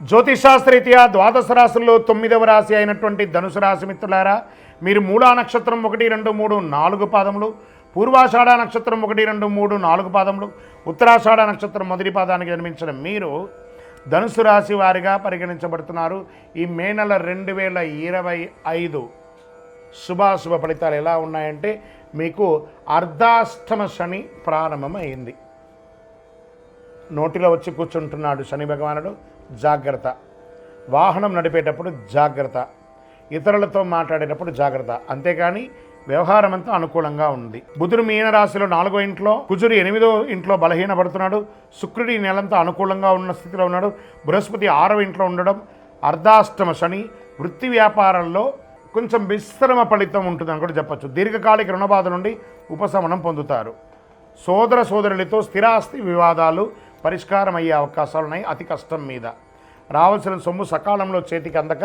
జ్యోతిషాస్త్రరీత్యా ద్వాదశ రాశుల్లో 9వ రాశి అయినటువంటి ధనుసు రాశి మిత్రులారా, మీరు మూలా నక్షత్రం 1, 2, 3, 4 పాదములు, పూర్వాషాఢ నక్షత్రం 1, 2, 3, 4 పాదములు, ఉత్తరాషాఢ నక్షత్రం మొదటి పాదానికి జన్మించిన మీరు ధనుసు రాశి వారిగా పరిగణించబడుతున్నారు. ఈ మే నెల 2025 శుభాశుభ ఫలితాలు ఎలా ఉన్నాయంటే, మీకు అర్ధాష్టమ శని ప్రారంభమైంది. నోటిలో వచ్చి కూర్చుంటున్నాడు శని భగవానుడు, జాగ్రత్త. వాహనం నడిపేటప్పుడు జాగ్రత్త, ఇతరులతో మాట్లాడేటప్పుడు జాగ్రత్త. అంతేకాని వ్యవహారం అంతా అనుకూలంగా ఉంది. బుధుడు మీనరాశిలో 4వ ఇంట్లో, కుజుడు 8వ ఇంట్లో బలహీనపడుతున్నాడు. శుక్రుడి నెలంతా అనుకూలంగా ఉన్న స్థితిలో ఉన్నాడు. బృహస్పతి 6వ ఇంట్లో ఉండడం, అర్ధాష్టమ శని. వృత్తి వ్యాపారాల్లో కొంచెం విశ్రమ ఫలితం ఉంటుందని కూడా చెప్పచ్చు. దీర్ఘకాలిక రుణబాధ నుండి ఉపశమనం పొందుతారు. సోదర సోదరులతో స్థిరాస్తి వివాదాలు పరిష్కారం అయ్యే అవకాశాలు ఉన్నాయి. అతి కష్టం మీద రావాల్సిన సొమ్ము సకాలంలో చేతికి అందక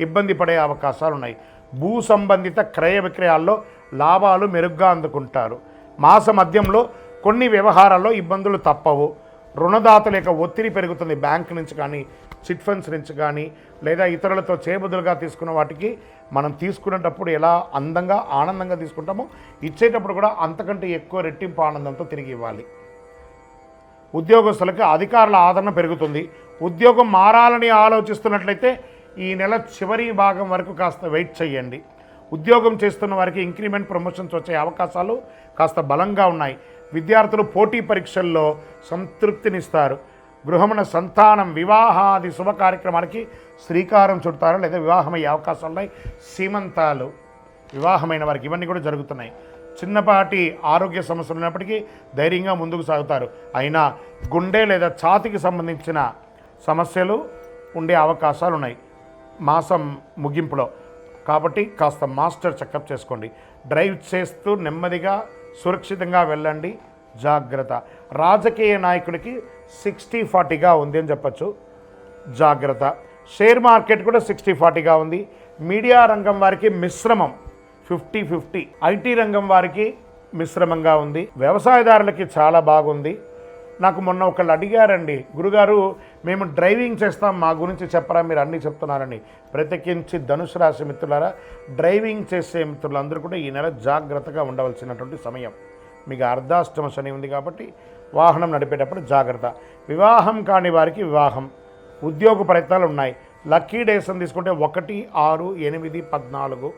ఇబ్బంది పడే అవకాశాలు ఉన్నాయి. భూ సంబంధిత క్రయ విక్రయాల్లో లాభాలు మెరుగ్గా అందుకుంటారు. మాస మధ్యంలో కొన్ని వ్యవహారాల్లో ఇబ్బందులు తప్పవు. రుణదాతల యొక్క ఒత్తిడి పెరుగుతుంది. బ్యాంకు నుంచి కానీ, చిట్ ఫండ్స్ నుంచి కానీ, లేదా ఇతరులతో చేబదులుగా తీసుకున్న వాటికి మనం తీసుకునేటప్పుడు ఎలా అందంగా ఆనందంగా తీసుకుంటామో, ఇచ్చేటప్పుడు కూడా అంతకంటే ఎక్కువ రెట్టింపు ఆనందంతో తిరిగి ఇవ్వాలి. ఉద్యోగస్తులకు అధికారుల ఆదరణ పెరుగుతుంది. ఉద్యోగం మారాలని ఆలోచిస్తున్నట్లయితే ఈ నెల చివరి భాగం వరకు కాస్త వెయిట్ చేయండి. ఉద్యోగం చేస్తున్న వారికి ఇంక్రిమెంట్, ప్రమోషన్స్ వచ్చే అవకాశాలు కాస్త బలంగా ఉన్నాయి. విద్యార్థులు పోటీ పరీక్షల్లో సంతృప్తినిస్తారు. గృహమున సంతానం, వివాహాది శుభ కార్యక్రమాలకి శ్రీకారం చుడతారు, లేదా వివాహమయ్యే అవకాశాలు ఉన్నాయి. సీమంతాలు, వివాహమైన వారికి ఇవన్నీ కూడా జరుగుతున్నాయి. చిన్నపాటి ఆరోగ్య సమస్యలు ఉన్నప్పటికీ ధైర్యంగా ముందుకు సాగుతారు. అయినా గుండె లేదా ఛాతీకి సంబంధించిన సమస్యలు ఉండే అవకాశాలు ఉన్నాయి మాసం ముగింపులో. కాబట్టి కాస్త మాస్టర్ చెకప్ చేసుకోండి. డ్రైవ్ చేస్తూ నెమ్మదిగా సురక్షితంగా వెళ్ళండి, జాగ్రత్త. రాజకీయ నాయకుడికి 60-40గా ఉంది అని చెప్పచ్చు, జాగ్రత్త. షేర్ మార్కెట్ కూడా 60-40గా ఉంది. మీడియా రంగం వారికి మిశ్రమం, 50-50. ఐటీ రంగం వారికి మిశ్రమంగా ఉంది. వ్యవసాయదారులకి చాలా బాగుంది. నాకు మొన్న ఒకళ్ళు అడిగారండి, గురుగారు మేము డ్రైవింగ్ చేస్తాం, మా గురించి చెప్పరా, మీరు అన్నీ చెప్తున్నారని. ప్రత్యేకించి ధనుసు రాశి మిత్రులారా, డ్రైవింగ్ చేసే మిత్రులందరూ కూడా ఈ నెల జాగ్రత్తగా ఉండవలసినటువంటి సమయం. మీకు అర్ధాష్టమ శని ఉంది కాబట్టి వాహనం నడిపేటప్పుడు జాగ్రత్త. వివాహం కాని వారికి వివాహం, ఉద్యోగ ప్రయత్నాలు ఉన్నాయి. లక్కీ డేస్ అని తీసుకుంటే 1, 6, 8, 14.